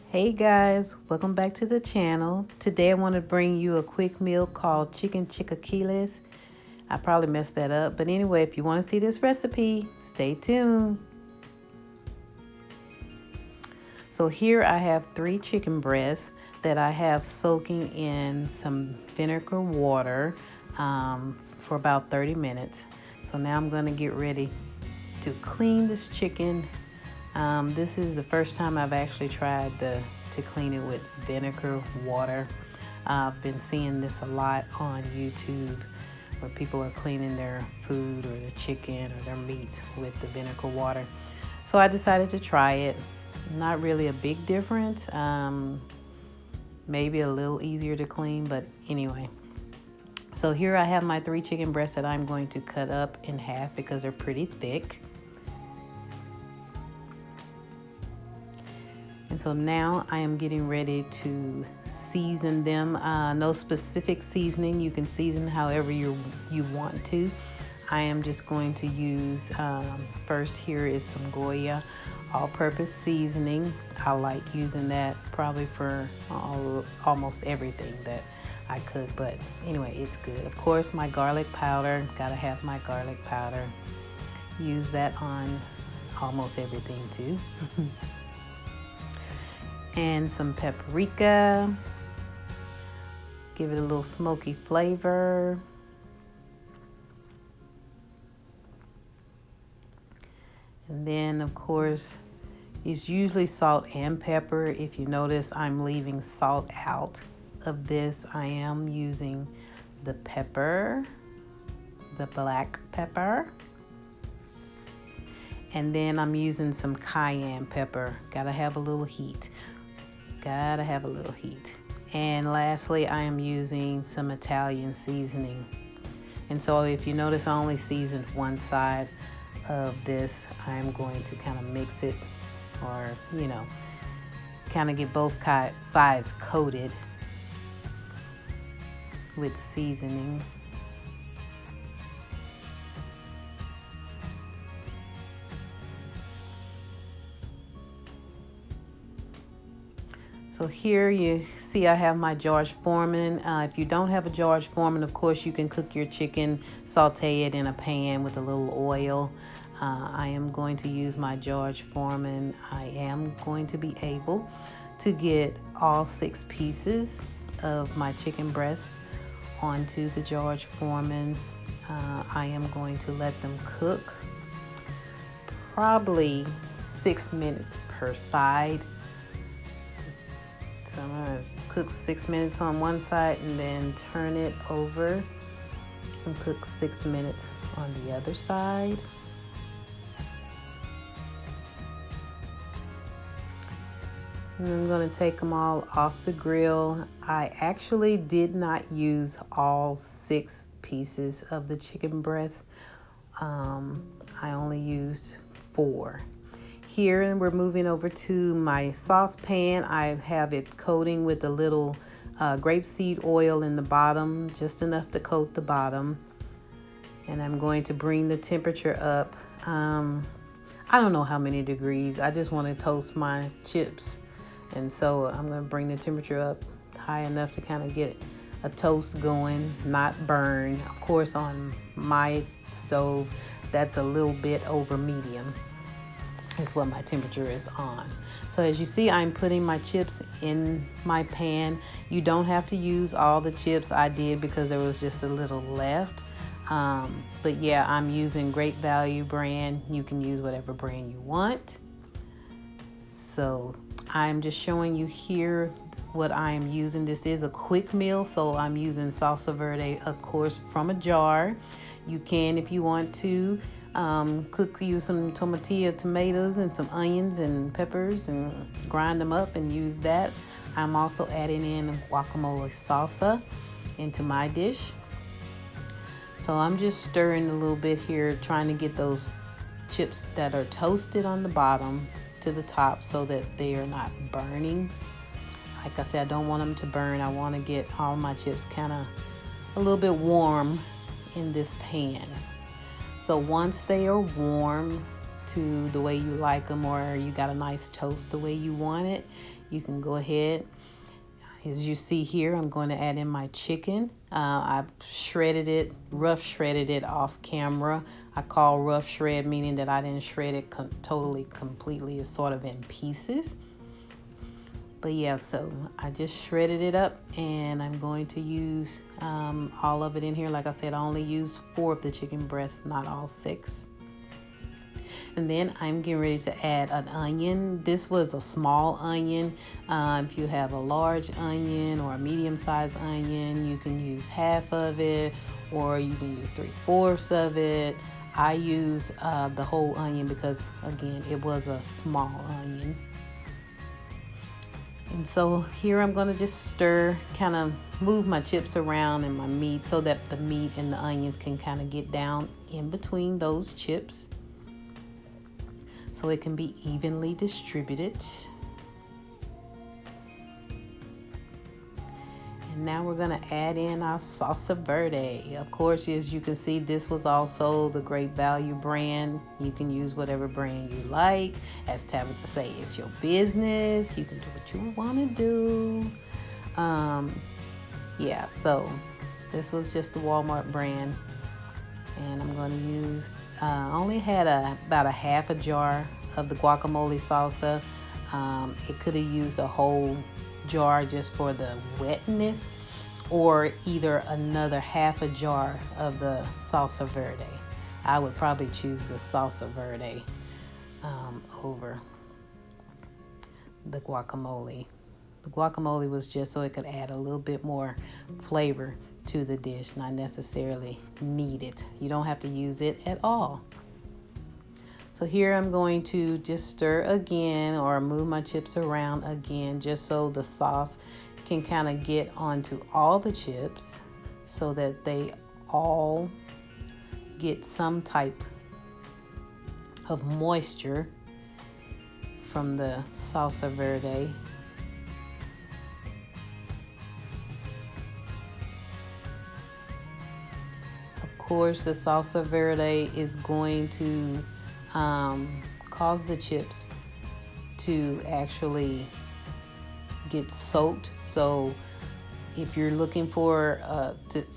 Hey guys, welcome back to the channel. Today I want to bring you a quick meal called chicken chilaquiles. I probably messed that up, but anyway, if you want to see this recipe, stay tuned. So here I have 3 chicken breasts that I have soaking in some vinegar water for about 30 minutes. So now I'm going to get ready to clean this chicken. This is the first time I've actually tried to clean it with vinegar water. I've been seeing this a lot on YouTube where people are cleaning their food or their chicken or their meats with the vinegar water. So I decided to try it. Not really a big difference. Maybe a little easier to clean, but anyway. So here I have my 3 chicken breasts that I'm going to cut up in half because they're pretty thick. And so now I am getting ready to season them. No specific seasoning. You can season however you want to. I am just going to use, first here is some Goya all-purpose seasoning. I like using that probably for almost everything that I cook. But anyway, it's good. Of course, my garlic powder. Gotta have my garlic powder. Use that on almost everything too. And some paprika. Give it a little smoky flavor. And then, of course, it's usually salt and pepper. If you notice, I'm leaving salt out of this. I am using the pepper, the black pepper. And then I'm using some cayenne pepper. Gotta have a little heat. Gotta have a little heat. And lastly, I am using some Italian seasoning. And so if you notice, I only seasoned one side of this. I'm going to kind of mix it, or kind of get both sides coated with seasoning. So here you see I have my George Foreman. If you don't have a George Foreman, of course you can cook your chicken, saute it in a pan with a little oil. I am going to use my George Foreman. I am going to be able to get all 6 pieces of my chicken breast onto the George Foreman. I am going to let them cook probably 6 minutes per side. So I'm going to cook 6 minutes on one side and then turn it over and cook 6 minutes on the other side. And I'm going to take them all off the grill. I actually did not use all 6 pieces of the chicken breast. I only used 4. Here, and we're moving over to my saucepan. I have it coating with a little grapeseed oil in the bottom, just enough to coat the bottom. And I'm going to bring the temperature up. I don't know how many degrees. I just want to toast my chips. And so I'm going to bring the temperature up high enough to kind of get a toast going, not burn. Of course, on my stove, that's a little bit over medium. Is what my temperature is on. So as you see, I'm putting my chips in my pan. You don't have to use all the chips. I did because there was just a little left. But yeah, I'm using Great Value brand. You can use whatever brand you want. So I'm just showing you here what I am using. This is a quick meal, so I'm using salsa verde, of course, from a jar. You can, if you want to, use some tortilla tomatoes and some onions and peppers and grind them up and use that. I'm also adding in guacamole salsa into my dish. So I'm just stirring a little bit here, trying to get those chips that are toasted on the bottom to the top so that they are not burning. Like I said, I don't want them to burn. I want to get all my chips kind of a little bit warm in this pan. So once they are warm, to the way you like them, or you got a nice toast the way you want it, you can go ahead. As you see here, I'm going to add in my chicken. I've shredded it, rough shredded it off camera. I call rough shred meaning that I didn't shred it totally, completely. It's sort of in pieces. But yeah, so I just shredded it up, and I'm going to use all of it in here. Like I said, I only used 4 of the chicken breasts, not all 6. And then I'm getting ready to add an onion. This was a small onion. If you have a large onion or a medium-sized onion, you can use half of it, or you can use 3/4 of it. I used the whole onion because, again, it was a small onion. And so here I'm going to just stir, kind of move my chips around and my meat so that the meat and the onions can kind of get down in between those chips, so it can be evenly distributed. And now we're gonna add in our salsa verde. Of course, as you can see, this was also the Great Value brand. You can use whatever brand you like. As Tabitha say, it's your business. You can do what you wanna do. Yeah, so this was just the Walmart brand. And I'm going to use, only had about a half a jar of the guacamole salsa. It could have used a whole jar just for the wetness, or either another half a jar of the salsa verde. I would probably choose the salsa verde over the guacamole. The guacamole was just so it could add a little bit more flavor to the dish, not necessarily need it. You don't have to use it at all. So here I'm going to just stir again, or move my chips around again, just so the sauce can kind of get onto all the chips, so that they all get some type of moisture from the salsa verde. Of course, the salsa verde is going to cause the chips to actually get soaked. So if you're looking for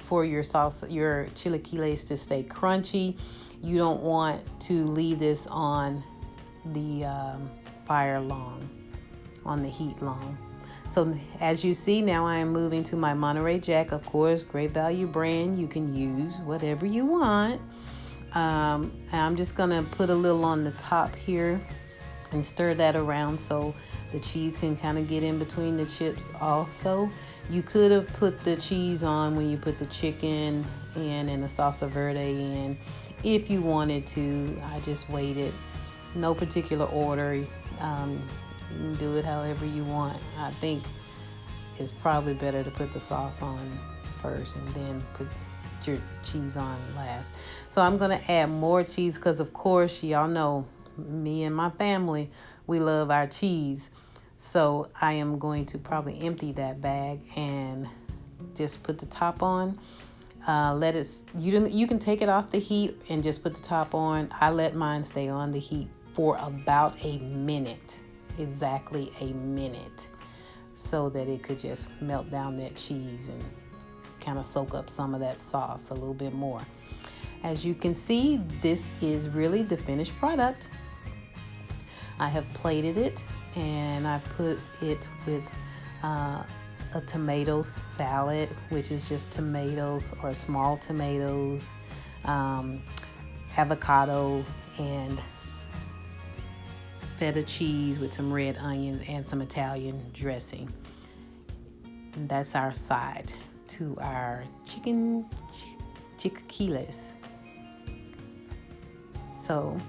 your salsa, your chilaquiles to stay crunchy, you don't want to leave this on the fire long, on the heat long. So as you see, now I am moving to my Monterey Jack. Of course, Great Value brand. You can use whatever you want. I'm just gonna put a little on the top here and stir that around so the cheese can kind of get in between the chips also. You could have put the cheese on when you put the chicken in and the salsa verde in if you wanted to. I just waited. No particular order. You can do it however you want. I think it's probably better to put the sauce on first and then put your cheese on last. So I'm gonna add more cheese because, of course, y'all know me and my family, we love our cheese. So I am going to probably empty that bag and just put the top on. Let it, you can take it off the heat and just put the top on. I let mine stay on the heat for about a minute, exactly a minute, so that it could just melt down that cheese and kind of soak up some of that sauce a little bit more. As you can see, this is really the finished product. I have plated it and I put it with a tomato salad, which is just tomatoes or small tomatoes, avocado, and feta cheese with some red onions and some Italian dressing. And that's our side to our chicken chilaquiles. So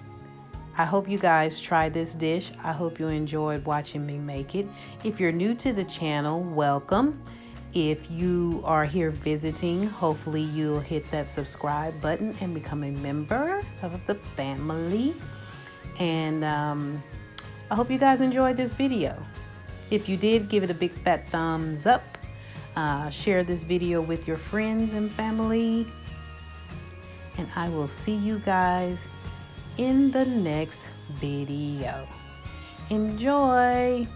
I hope you guys try this dish. I hope you enjoyed watching me make it. If you're new to the channel, welcome. If you are here visiting, hopefully you'll hit that subscribe button and become a member of the family. And I hope you guys enjoyed this video. If you did, give it a big fat thumbs up. Share this video with your friends and family. And I will see you guys in the next video. Enjoy!